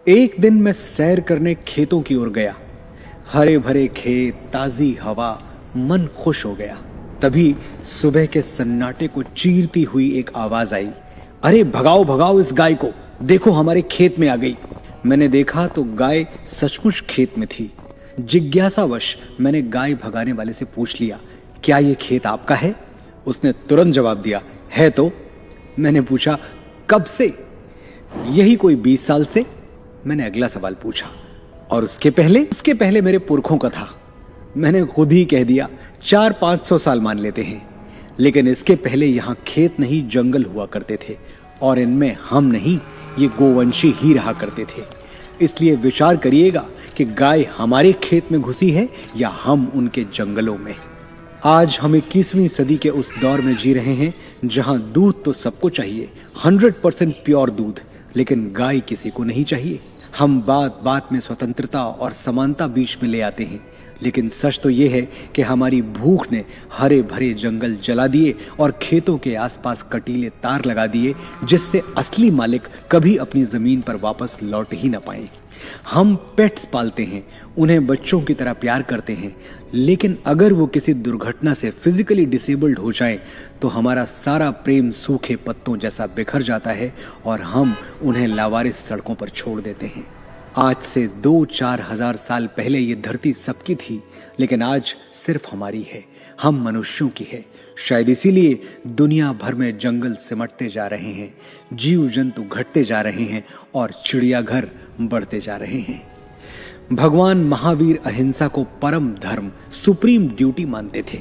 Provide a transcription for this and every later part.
एक दिन मैं सैर करने खेतों की ओर गया। हरे भरे खेत, ताजी हवा, मन खुश हो गया। तभी सुबह के सन्नाटे को चीरती हुई एक आवाज आई, अरे भगाओ भगाओ इस गाय को, देखो हमारे खेत में आ गई। मैंने देखा तो गाय सचमुच खेत में थी। जिज्ञासावश मैंने गाय भगाने वाले से पूछ लिया, क्या ये खेत आपका है? उसने तुरंत जवाब दिया, है तो। मैंने पूछा, कब से? यही कोई 20 साल से। मैंने अगला सवाल पूछा, और उसके पहले मेरे पुरखों का था। मैंने खुद ही कह दिया, 400-500 साल मान लेते हैं। लेकिन इसके पहले यहां खेत नहीं जंगल हुआ करते थे, और इनमें हम नहीं, ये गोवंशी ही रहा करते थे। इसलिए विचार करिएगा कि गाय हमारे खेत में घुसी है या हम उनके जंगलों में। आज हम 21वीं सदी के उस दौर में जी रहे हैं जहां दूध तो सबको चाहिए, 100% प्योर दूध, लेकिन गाय किसी को नहीं चाहिए। हम बात बात में स्वतंत्रता और समानता बीच में ले आते हैं, लेकिन सच तो ये है कि हमारी भूख ने हरे भरे जंगल जला दिए और खेतों के आसपास कटीले तार लगा दिए, जिससे असली मालिक कभी अपनी जमीन पर वापस लौट ही ना पाए। हम पेट्स पालते हैं, उन्हें बच्चों की तरह प्यार करते हैं, लेकिन अगर वो किसी दुर्घटना से फिजिकली डिसेबल्ड हो जाए तो हमारा सारा प्रेम सूखे पत्तों जैसा बिखर जाता है और हम उन्हें लावारिस सड़कों पर छोड़ देते हैं। आज से 2-4 हजार साल पहले ये धरती सबकी थी, लेकिन आज सिर्फ हमारी है, हम मनुष्यों की है। शायद इसीलिए दुनिया भर में जंगल सिमटते जा रहे हैं, जीव जंतु घटते जा रहे हैं और चिड़ियाघर बढ़ते जा रहे हैं। भगवान महावीर अहिंसा को परम धर्म, सुप्रीम ड्यूटी मानते थे।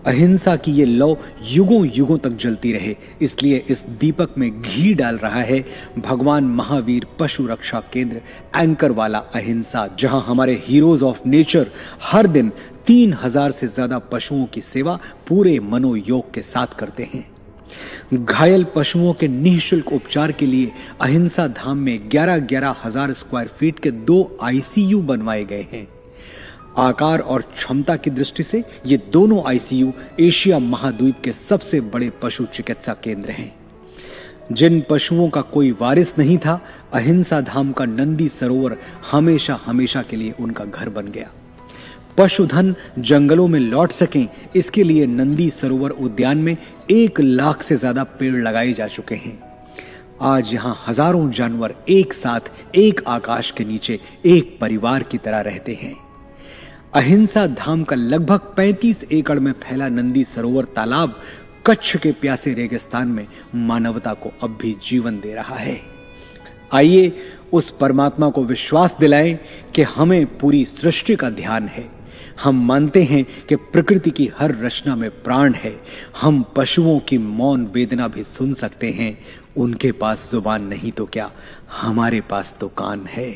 अहिंसा की ये लौ युगों युगों तक जलती रहे, इसलिए इस दीपक में घी डाल रहा है भगवान महावीर पशु रक्षा केंद्र एंकर वाला अहिंसा, जहां हमारे हीरोज ऑफ नेचर हर दिन 3000 से ज्यादा पशुओं की सेवा पूरे मनोयोग के साथ करते हैं। घायल पशुओं के निःशुल्क उपचार के लिए अहिंसा धाम में 11-11 हजार स्क्वायर फीट के 2 आईसीयू बनवाए गए हैं। आकार और क्षमता की दृष्टि से ये दोनों आईसीयू एशिया महाद्वीप के सबसे बड़े पशु चिकित्सा केंद्र हैं। जिन पशुओं का कोई वारिस नहीं था, अहिंसा धाम का नंदी सरोवर हमेशा हमेशा के लिए उनका घर बन गया। पशुधन जंगलों में लौट सकें, इसके लिए नंदी सरोवर उद्यान में 1 लाख से ज्यादा पेड़ लगाए जा चुके हैं। आज यहाँ हजारों जानवर एक साथ एक आकाश के नीचे एक परिवार की तरह रहते हैं। अहिंसा धाम का लगभग 35 एकड़ में फैला नंदी सरोवर तालाब कच्छ के प्यासे रेगिस्तान में मानवता को अब भी जीवन दे रहा है। आइए उस परमात्मा को विश्वास दिलाएं कि हमें पूरी सृष्टि का ध्यान है। हम मानते हैं कि प्रकृति की हर रचना में प्राण है। हम पशुओं की मौन वेदना भी सुन सकते हैं। उनके पास जुबान नहीं तो क्या, हमारे पास तो कान है।